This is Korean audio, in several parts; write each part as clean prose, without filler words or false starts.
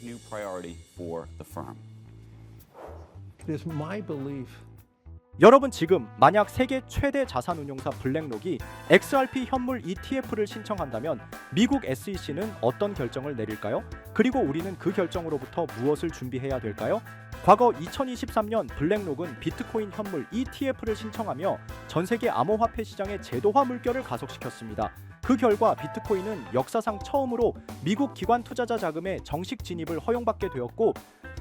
new priority for the firm. It is my belief 여러분 지금 만약 세계 최대 자산운용사 블랙록이 XRP 현물 ETF를 신청한다면 미국 SEC는 어떤 결정을 내릴까요? 그리고 우리는 그 결정으로부터 무엇을 준비해야 될까요? 과거 2023년 블랙록은 비트코인 현물 ETF를 신청하며 전 세계 암호화폐 시장의 제도화 물결을 가속시켰습니다. 그 결과 비트코인은 역사상 처음으로 미국 기관 투자자 자금의 정식 진입을 허용받게 되었고,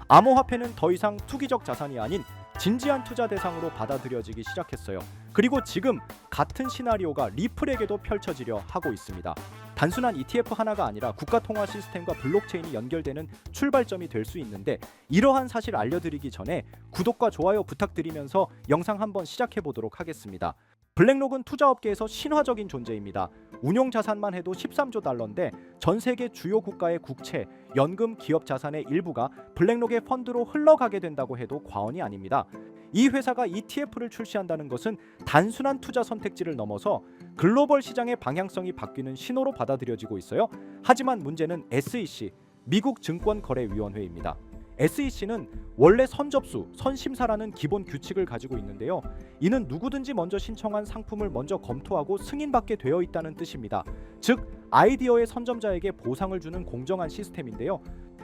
암호화폐는 더 이상 투기적 자산이 아닌 진지한 투자 대상으로 받아들여지기 시작했어요. 그리고 지금 같은 시나리오가 리플에게도 펼쳐지려 하고 있습니다. 단순한 ETF 하나가 아니라 국가 통화 시스템과 블록체인이 연결되는 출발점이 될 수 있는데, 이러한 사실 알려드리기 전에 구독과 좋아요 부탁드리면서 영상 한번 시작해 보도록 하겠습니다. 블랙록은 투자업계에서 신화적인 존재입니다. 운용 자산만 해도 13조 달러인데 전 세계 주요 국가의 국채, 연금, 기업 자산의 일부가 블랙록의 펀드로 흘러가게 된다고 해도 과언이 아닙니다. 이 회사가 ETF를 출시한다는 것은 단순한 투자 선택지를 넘어서 글로벌 시장의 방향성이 바뀌는 신호로 받아들여지고 있어요. 하지만 문제는 SEC, 미국 증권거래위원회입니다. SEC는 원래 선접수, 선심사라는 기본 규칙을 가지고 있는데요. 이는 누구든지 먼저 신청한 상품을 먼저 검토하고 승인받게 되어 있다는 뜻입니다. 즉, 아이디어의 선점자에게 보상을 주는 공정한 시스템인데요.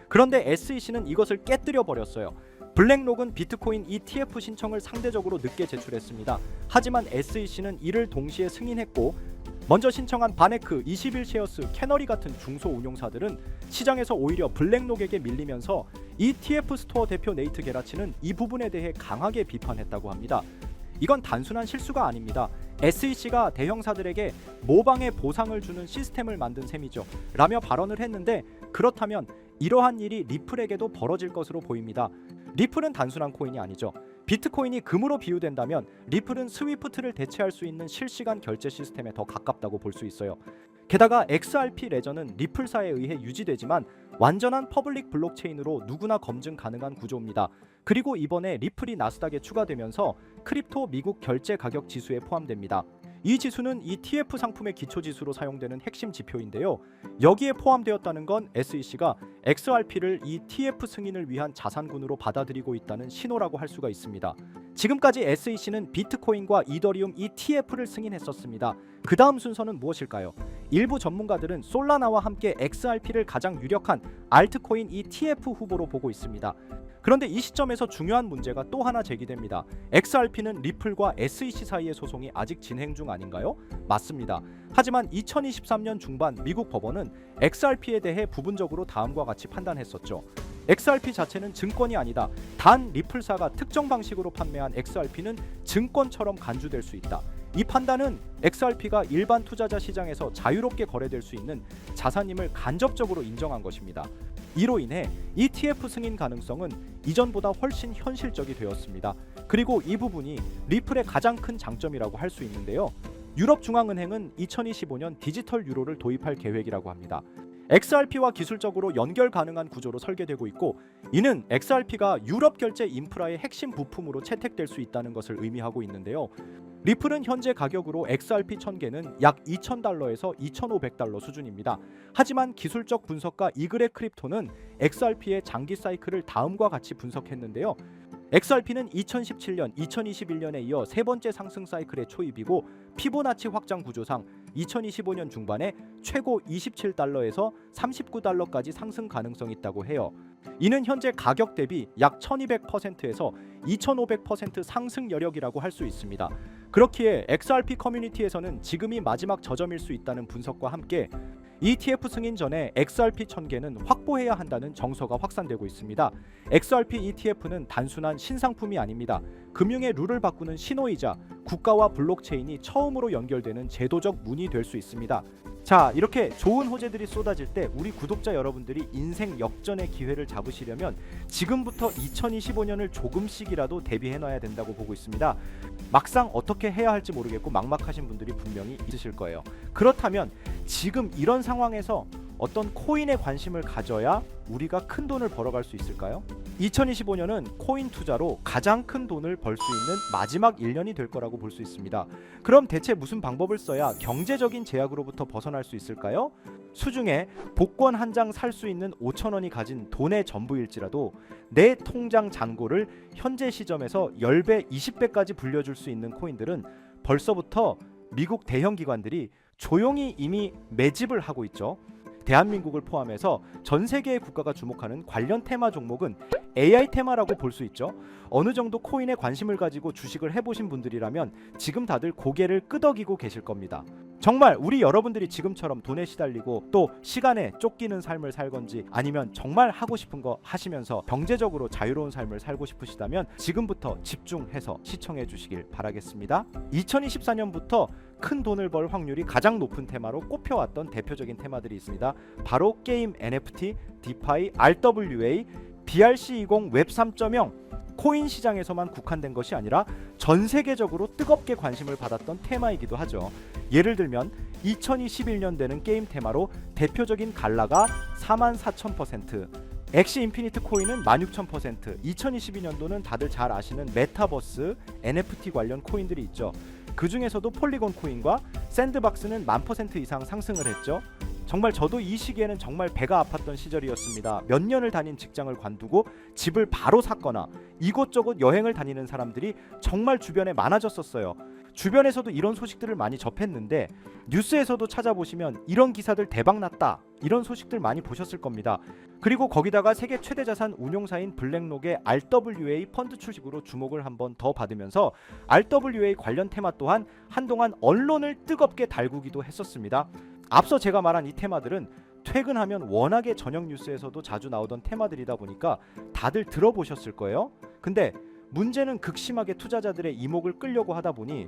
그런데 SEC는 이것을 깨뜨려 버렸어요. 블랙록은 비트코인 ETF 신청을 상대적으로 늦게 제출했습니다. 하지만 SEC는 이를 동시에 승인했고, 먼저 신청한 바네크, 21쉐어스, 캐너리 같은 중소운용사들은 시장에서 오히려 블랙록에게 밀리면서 ETF 스토어 대표 네이트 게라치는 이 부분에 대해 강하게 비판했다고 합니다. 이건 단순한 실수가 아닙니다. SEC가 대형사들에게 모방의 보상을 주는 시스템을 만든 셈이죠 라며 발언을 했는데, 그렇다면 이러한 일이 리플에게도 벌어질 것으로 보입니다. 리플은 단순한 코인이 아니죠. 비트코인이 금으로 비유된다면 리플은 스위프트를 대체할 수 있는 실시간 결제 시스템에 더 가깝다고 볼 수 있어요. 게다가 XRP 레저는 리플사에 의해 유지되지만 완전한 퍼블릭 블록체인으로 누구나 검증 가능한 구조입니다. 그리고 이번에 리플이 나스닥에 추가되면서 크립토 미국 결제 가격 지수에 포함됩니다. 이 지수는 ETF 상품의 기초지수로 사용되는 핵심 지표인데요. 여기에 포함되었다는 건 SEC가 XRP를 ETF 승인을 위한 자산군으로 받아들이고 있다는 신호라고 할 수가 있습니다. 지금까지 SEC는 비트코인과 이더리움 ETF를 승인했었습니다. 그 다음 순서는 무엇일까요? 일부 전문가들은 솔라나와 함께 XRP를 가장 유력한 알트코인 ETF 후보로 보고 있습니다. 그런데 이 시점에서 중요한 문제가 또 하나 제기됩니다. XRP는 리플과 SEC 사이의 소송이 아직 진행 중 아닌가요? 맞습니다. 하지만 2023년 중반 미국 법원은 XRP에 대해 부분적으로 다음과 같이 판단했었죠. XRP 자체는 증권이 아니다. 단 리플사가 특정 방식으로 판매한 XRP는 증권처럼 간주될 수 있다. 이 판단은 XRP가 일반 투자자 시장에서 자유롭게 거래될 수 있는 자산임을 간접적으로 인정한 것입니다. 이로 인해 ETF 승인 가능성은 이전보다 훨씬 현실적이 되었습니다. 그리고 이 부분이 리플의 가장 큰 장점이라고 할 수 있는데요. 유럽중앙은행은 2025년 디지털 유로를 도입할 계획이라고 합니다. XRP와 기술적으로 연결 가능한 구조로 설계되고 있고, 이는 XRP가 유럽 결제 인프라의 핵심 부품으로 채택될 수 있다는 것을 의미하고 있는데요. 리플은 현재 가격으로 XRP 1000개는 약 2,000달러에서 2,500달러 수준입니다. 하지만 기술적 분석가 이글의 크립토는 XRP의 장기 사이클을 다음과 같이 분석했는데요. XRP는 2017년, 2021년에 이어 세 번째 상승 사이클의 초입이고, 피보나치 확장 구조상 2025년 중반에 최고 27달러에서 39달러까지 상승 가능성이 있다고 해요. 이는 현재 가격 대비 약 1200%에서 2500% 상승 여력이라고 할 수 있습니다. 그렇기에 XRP 커뮤니티에서는 지금이 마지막 저점일 수 있다는 분석과 함께 ETF 승인 전에 XRP 1000개는 확보해야 한다는 정서가 확산되고 있습니다. XRP ETF는 단순한 신상품이 아닙니다. 금융의 룰을 바꾸는 신호이자 국가와 블록체인이 처음으로 연결되는 제도적 문이 될 수 있습니다. 자, 이렇게 좋은 호재들이 쏟아질 때 우리 구독자 여러분들이 인생 역전의 기회를 잡으시려면 지금부터 2025년을 조금씩이라도 대비해놔야 된다고 보고 있습니다. 막상 어떻게 해야 할지 모르겠고 막막하신 분들이 분명히 있으실 거예요. 그렇다면 지금 이런 상황에서 어떤 코인에 관심을 가져야 우리가 큰 돈을 벌어갈 수 있을까요? 2025년은 코인 투자로 가장 큰 돈을 벌 수 있는 마지막 1년이 될 거라고 볼 수 있습니다. 그럼 대체 무슨 방법을 써야 경제적인 제약으로부터 벗어날 수 있을까요? 수중에 복권 한 장 살 수 있는 5,000원이 가진 돈의 전부일지라도 내 통장 잔고를 현재 시점에서 10배, 20배까지 불려줄 수 있는 코인들은 벌써부터 미국 대형 기관들이 조용히 이미 매집을 하고 있죠. 대한민국을 포함해서 전 세계의 국가가 주목하는 관련 테마 종목은 AI 테마라고 볼 수 있죠. 어느 정도 코인에 관심을 가지고 주식을 해보신 분들이라면 지금 다들 고개를 끄덕이고 계실 겁니다. 정말 우리 여러분들이 지금처럼 돈에 시달리고 또 시간에 쫓기는 삶을 살 건지 아니면 정말 하고 싶은 거 하시면서 경제적으로 자유로운 삶을 살고 싶으시다면 지금부터 집중해서 시청해 주시길 바라겠습니다. 2024년부터 큰 돈을 벌 확률이 가장 높은 테마로 꼽혀왔던 대표적인 테마들이 있습니다. 바로 게임, NFT, 디파이, RWA, BRC20, 웹 3.0 코인 시장에서만 국한된 것이 아니라 전 세계적으로 뜨겁게 관심을 받았던 테마이기도 하죠. 예를 들면 2021년되는 게임 테마로 대표적인 갈라가 44,000%, 엑시 인피니트 코인은 16,000%, 2022년도는 다들 잘 아시는 메타버스, NFT 관련 코인들이 있죠. 그 중에서도 폴리곤 코인과 샌드박스는 10,000% 이상 상승을 했죠. 정말 저도 이 시기에는 정말 배가 아팠던 시절이었습니다. 몇 년을 다닌 직장을 관두고 집을 바로 샀거나 이곳저곳 여행을 다니는 사람들이 정말 주변에 많아졌었어요. 주변에서도 이런 소식들을 많이 접했는데 뉴스에서도 찾아보시면 이런 기사들 대박났다 이런 소식들 많이 보셨을 겁니다. 그리고 거기다가 세계 최대 자산 운용사인 블랙록의 RWA 펀드 출시으로 주목을 한번 더 받으면서 RWA 관련 테마 또한 한동안 언론을 뜨겁게 달구기도 했었습니다. 앞서 제가 말한 이 테마들은 퇴근하면 워낙에 저녁 뉴스에서도 자주 나오던 테마들이다 보니까 다들 들어보셨을 거예요. 근데 문제는 극심하게 투자자들의 이목을 끌려고 하다 보니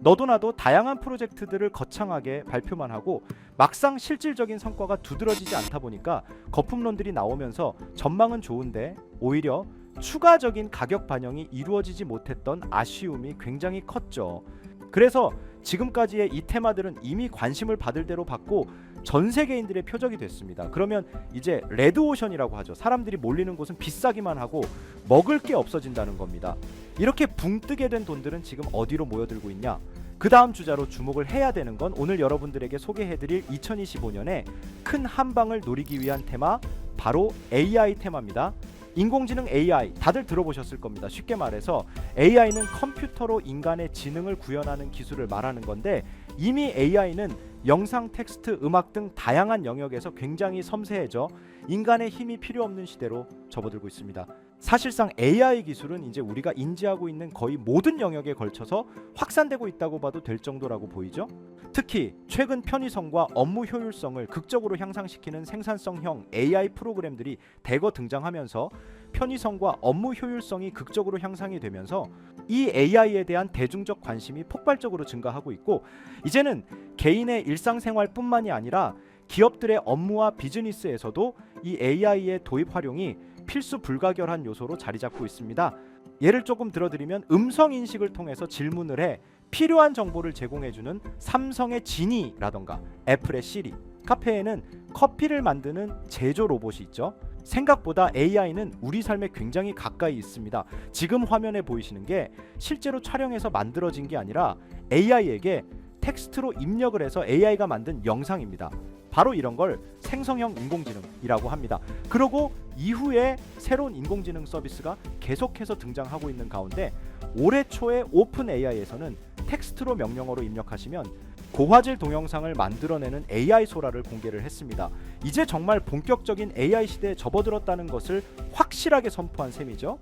너도 나도 다양한 프로젝트들을 거창하게 발표만 하고 막상 실질적인 성과가 두드러지지 않다 보니까 거품론들이 나오면서 전망은 좋은데 오히려 추가적인 가격 반영이 이루어지지 못했던 아쉬움이 굉장히 컸죠. 그래서 지금까지의 이 테마들은 이미 관심을 받을 대로 받고 전 세계인들의 표적이 됐습니다. 그러면 이제 레드오션이라고 하죠. 사람들이 몰리는 곳은 비싸기만 하고 먹을 게 없어진다는 겁니다. 이렇게 붕 뜨게 된 돈들은 지금 어디로 모여들고 있냐? 그 다음 주자로 주목을 해야 되는 건 오늘 여러분들에게 소개해드릴 2025년에 큰 한방을 노리기 위한 테마, 바로 AI 테마입니다. 인공지능 AI 다들 들어보셨을 겁니다. 쉽게 말해서 AI는 컴퓨터로 인간의 지능을 구현하는 기술을 말하는 건데 이미 AI는 영상, 텍스트, 음악 등 다양한 영역에서 굉장히 섬세해져 인간의 힘이 필요 없는 시대로 접어들고 있습니다. 사실상 AI 기술은 이제 우리가 인지하고 있는 거의 모든 영역에 걸쳐서 확산되고 있다고 봐도 될 정도라고 보이죠. 특히 최근 편의성과 업무 효율성을 극적으로 향상시키는 생산성형 AI 프로그램들이 대거 등장하면서 편의성과 업무 효율성이 극적으로 향상이 되면서 이 AI에 대한 대중적 관심이 폭발적으로 증가하고 있고 이제는 개인의 일상생활뿐만이 아니라 기업들의 업무와 비즈니스에서도 이 AI의 도입 활용이 필수 불가결한 요소로 자리 잡고 있습니다. 예를 조금 들어드리면 음성 인식을 통해서 질문을 해 필요한 정보를 제공해주는 삼성의 지니라던가 애플의 시리, 카페에는 커피를 만드는 제조 로봇이 있죠. 생각보다 AI는 우리 삶에 굉장히 가까이 있습니다. 지금 화면에 보이시는 게 실제로 촬영해서 만들어진 게 아니라 AI에게 텍스트로 입력을 해서 AI가 만든 영상입니다. 바로 이런 걸 생성형 인공지능이라고 합니다. 그리고 이후에 새로운 인공지능 서비스가 계속해서 등장하고 있는 가운데 올해 초에 오픈 AI에서는 텍스트로 명령어로 입력하시면 고화질 동영상을 만들어내는 AI 소라를 공개를 했습니다. 이제 정말 본격적인 AI 시대에 접어들었다는 것을 확실하게 선포한 셈이죠.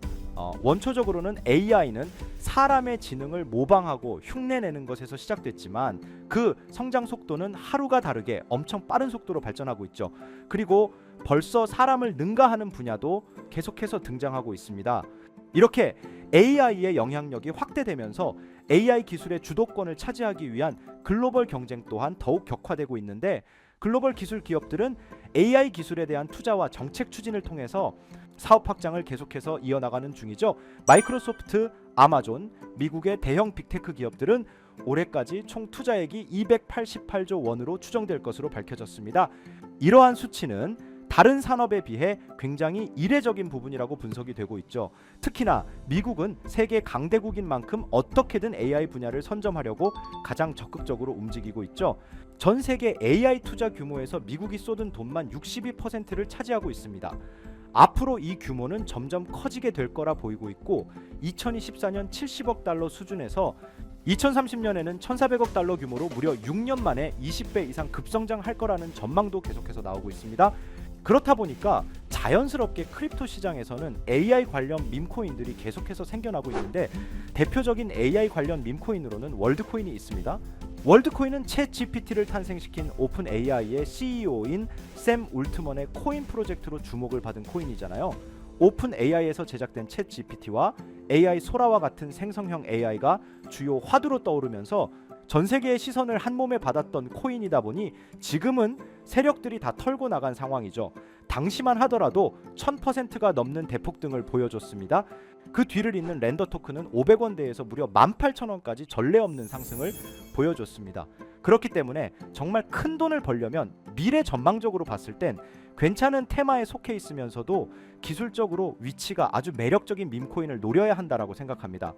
원초적으로는 AI는 사람의 지능을 모방하고 흉내내는 것에서 시작됐지만 그 성장 속도는 하루가 다르게 엄청 빠른 속도로 발전하고 있죠. 그리고 벌써 사람을 능가하는 분야도 계속해서 등장하고 있습니다. 이렇게 AI의 영향력이 확대되면서 AI 기술의 주도권을 차지하기 위한 글로벌 경쟁 또한 더욱 격화되고 있는데 글로벌 기술 기업들은 AI 기술에 대한 투자와 정책 추진을 통해서 사업 확장을 계속해서 이어나가는 중이죠. 마이크로소프트, 아마존, 미국의 대형 빅테크 기업들은 올해까지 총 투자액이 288조 원으로 추정될 것으로 밝혀졌습니다. 이러한 수치는 다른 산업에 비해 굉장히 이례적인 부분이라고 분석이 되고 있죠. 특히나 미국은 세계 강대국인 만큼 어떻게든 AI 분야를 선점하려고 가장 적극적으로 움직이고 있죠. 전 세계 AI 투자 규모에서 미국이 쏟은 돈만 62%를 차지하고 있습니다. 앞으로 이 규모는 점점 커지게 될 거라 보이고 있고 2024년 70억 달러 수준에서 2030년에는 1,400억 달러 규모로 무려 6년 만에 20배 이상 급성장할 거라는 전망도 계속해서 나오고 있습니다. 그렇다 보니까 자연스럽게 크립토 시장에서는 AI 관련 밈코인들이 계속해서 생겨나고 있는데 대표적인 AI 관련 밈코인으로는 월드코인이 있습니다. 월드코인은 챗 GPT를 탄생시킨 오픈 AI의 CEO인 샘 울트먼의 코인 프로젝트로 주목을 받은 코인이잖아요. 오픈 AI에서 제작된 챗 GPT와 AI 소라와 같은 생성형 AI가 주요 화두로 떠오르면서 전 세계의 시선을 한 몸에 받았던 코인이다 보니 지금은 세력들이 다 털고 나간 상황이죠. 당시만 하더라도 1000%가 넘는 대폭등을 보여줬습니다. 그 뒤를 잇는 렌더 토큰은 500원대에서 무려 18,000원까지 전례 없는 상승을 보여줬습니다. 그렇기 때문에 정말 큰 돈을 벌려면 미래 전망적으로 봤을 땐 괜찮은 테마에 속해 있으면서도 기술적으로 위치가 아주 매력적인 밈코인을 노려야 한다라고 생각합니다.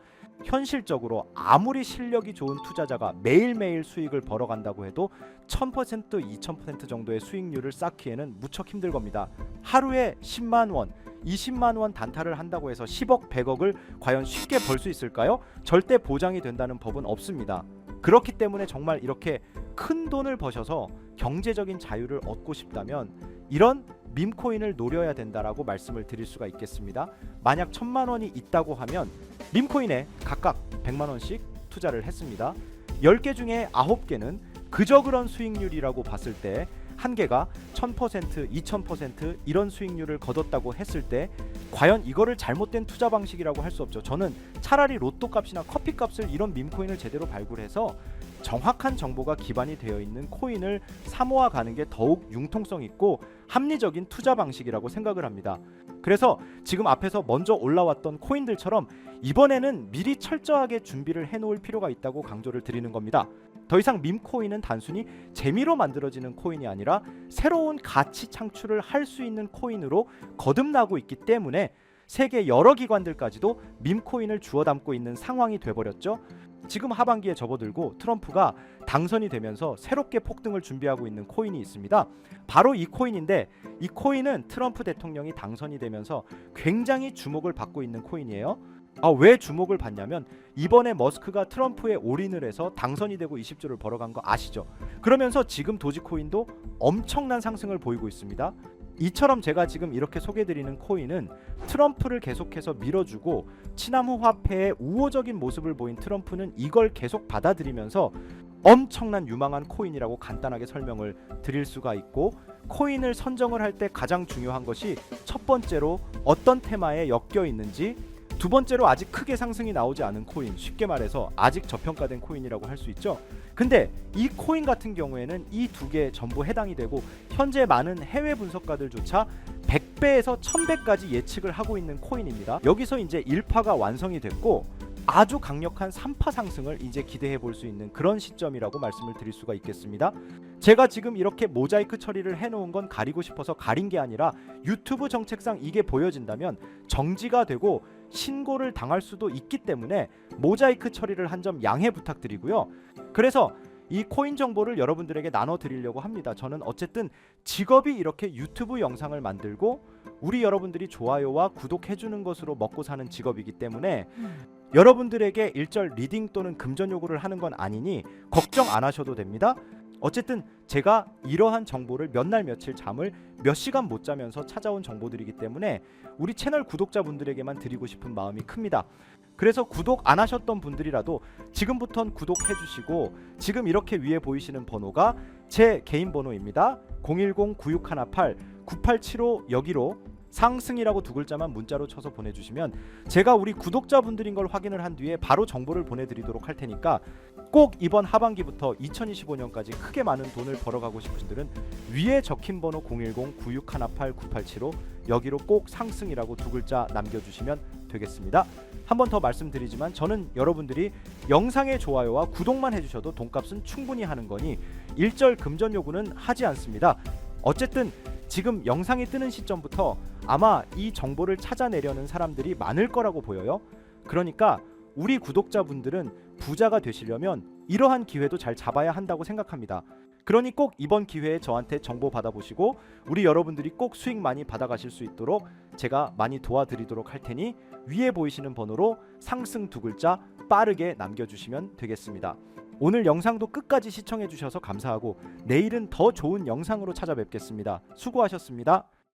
현실적으로 아무리 실력이 좋은 투자자가 매일매일 수익을 벌어간다고 해도 1000%, 2000% 정도의 수익률을 쌓기에는 무척 힘들 겁니다. 하루에 10만 원, 20만 원 단타를 한다고 해서 10억, 100억을 과연 쉽게 벌 수 있을까요? 절대 보장이 된다는 법은 없습니다. 그렇기 때문에 정말 이렇게 큰 돈을 버셔서 경제적인 자유를 얻고 싶다면 이런 밈코인을 노려야 된다라고 말씀을 드릴 수가 있겠습니다. 만약 1000만 원이 있다고 하면 밈코인에 각각 100만 원씩 투자를 했습니다. 10개 중에 9개는 그저 그런 수익률이라고 봤을 때 한 개가 1000%, 2000% 이런 수익률을 거뒀다고 했을 때 과연 이거를 잘못된 투자 방식이라고 할 수 없죠. 저는 차라리 로또 값이나 커피 값을 이런 밈코인을 제대로 발굴해서 정확한 정보가 기반이 되어 있는 코인을 사모아 가는 게 더욱 융통성 있고 합리적인 투자 방식이라고 생각을 합니다. 그래서 지금 앞에서 먼저 올라왔던 코인들처럼 이번에는 미리 철저하게 준비를 해놓을 필요가 있다고 강조를 드리는 겁니다. 더 이상 밈코인은 단순히 재미로 만들어지는 코인이 아니라 새로운 가치 창출을 할 수 있는 코인으로 거듭나고 있기 때문에 세계 여러 기관들까지도 밈코인을 주워 담고 있는 상황이 돼버렸죠. 지금 하반기에 접어들고 트럼프가 당선이 되면서 새롭게 폭등을 준비하고 있는 코인이 있습니다. 바로 이 코인인데 이 코인은 트럼프 대통령이 당선이 되면서 굉장히 주목을 받고 있는 코인이에요. 왜 주목을 받냐면 이번에 머스크가 트럼프에 올인을 해서 당선이 되고 20조를 벌어간 거 아시죠? 그러면서 지금 도지코인도 엄청난 상승을 보이고 있습니다. 이처럼 제가 지금 이렇게 소개드리는 코인은 트럼프를 계속해서 밀어주고 치나무 화폐의 우호적인 모습을 보인 트럼프는 이걸 계속 받아들이면서 엄청난 유망한 코인이라고 간단하게 설명을 드릴 수가 있고, 코인을 선정을 할 때 가장 중요한 것이 첫 번째로 어떤 테마에 엮여 있는지, 두 번째로 아직 크게 상승이 나오지 않은 코인, 쉽게 말해서 아직 저평가된 코인이라고 할 수 있죠. 근데 이 코인 같은 경우에는 이 두 개 전부 해당이 되고 현재 많은 해외 분석가들조차 100배에서 1000배까지 예측을 하고 있는 코인입니다. 여기서 이제 1파가 완성이 됐고 아주 강력한 3파 상승을 이제 기대해 볼 수 있는 그런 시점이라고 말씀을 드릴 수가 있겠습니다. 제가 지금 이렇게 모자이크 처리를 해놓은 건 가리고 싶어서 가린 게 아니라 유튜브 정책상 이게 보여진다면 정지가 되고 신고를 당할 수도 있기 때문에 모자이크 처리를 한 점 양해 부탁드리고요. 그래서 이 코인 정보를 여러분들에게 나눠 드리려고 합니다. 저는 어쨌든 직업이 이렇게 유튜브 영상을 만들고 우리 여러분들이 좋아요와 구독해 주는 것으로 먹고 사는 직업이기 때문에 여러분들에게 일절 리딩 또는 금전 요구를 하는 건 아니니 걱정 안 하셔도 됩니다. 어쨌든 제가 이러한 정보를 몇 날 며칠 잠을 몇 시간 못 자면서 찾아온 정보들이기 때문에 우리 채널 구독자분들에게만 드리고 싶은 마음이 큽니다. 그래서 구독 안 하셨던 분들이라도 지금부터는 구독해 주시고, 지금 이렇게 위에 보이시는 번호가 제 개인 번호입니다. 010-9618-9875 여기로 상승이라고 두 글자만 문자로 쳐서 보내주시면 제가 우리 구독자분들인 걸 확인을 한 뒤에 바로 정보를 보내드리도록 할 테니까 꼭 이번 하반기부터 2025년까지 크게 많은 돈을 벌어가고 싶은 분들은 위에 적힌 번호 010-9618-9875 여기로 꼭 상승이라고 두 글자 남겨주시면 되겠습니다. 한 번 더 말씀드리지만 저는 여러분들이 영상의 좋아요와 구독만 해주셔도 돈값은 충분히 하는 거니 일절 금전 요구는 하지 않습니다. 어쨌든 지금 영상이 뜨는 시점부터 아마 이 정보를 찾아내려는 사람들이 많을 거라고 보여요. 그러니까 우리 구독자분들은 부자가 되시려면 이러한 기회도 잘 잡아야 한다고 생각합니다. 그러니 꼭 이번 기회에 저한테 정보 받아보시고 우리 여러분들이 꼭 수익 많이 받아가실 수 있도록 제가 많이 도와드리도록 할 테니 위에 보이시는 번호로 상승 두 글자 빠르게 남겨주시면 되겠습니다. 오늘 영상도 끝까지 시청해 주셔서 감사하고 내일은 더 좋은 영상으로 찾아뵙겠습니다. 수고하셨습니다.